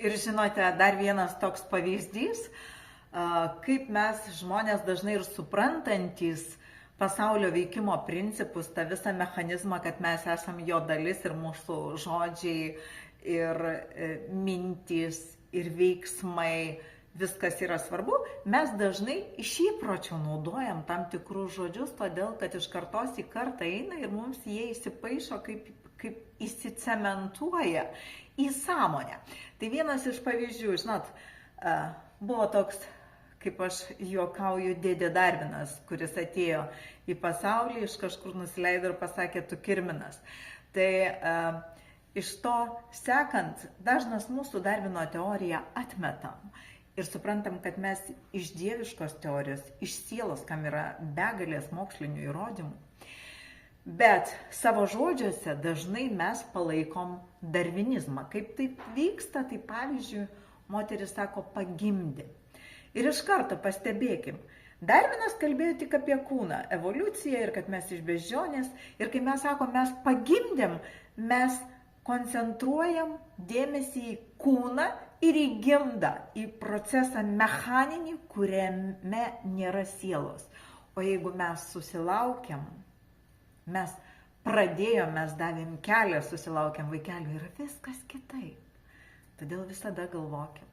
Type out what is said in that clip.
Ir žinote, dar vienas toks pavyzdys, kaip mes žmonės dažnai ir suprantantis pasaulio veikimo principus, tą visą mechanizmą, kad mes esam jo dalis ir mūsų žodžiai ir mintys ir veiksmai, viskas yra svarbu, mes dažnai iš įpročio naudojam tam tikrus žodžius, todėl kad iš kartos į kartą eina ir mums jie įsipaišo kaip įsicementuoja į sąmonę. Tai vienas iš pavyzdžių, žinot, buvo toks, kaip aš juokauju, dėdė Darvinas, kuris atėjo į pasaulį, iš kažkur nusileido ir pasakė, tu kirminas. Tai iš to sekant, dažnas mūsų Darvino teoriją atmetam ir suprantam, kad mes iš dieviškos teorijos, iš sielos, kam yra begalės mokslinių įrodymų, bet savo žodžiuose dažnai mes palaikom darvinizmą. Kaip taip vyksta, tai pavyzdžiui, moteris sako pagimdė. Ir iš karto pastebėkim, Darvinas kalbėjo tik apie kūną, evoliuciją ir kad mes iš beždžionės. Ir kai mes sakom, mes pagimdėm, mes koncentruojam dėmesį į kūną ir į gimdą, į procesą mechaninį, kuriame nėra sielos. O jeigu mes susilaukiam, mes pradėjom, mes davėm kelią, susilaukiam vaikelių, yra viskas kitaip. Todėl visada galvokim,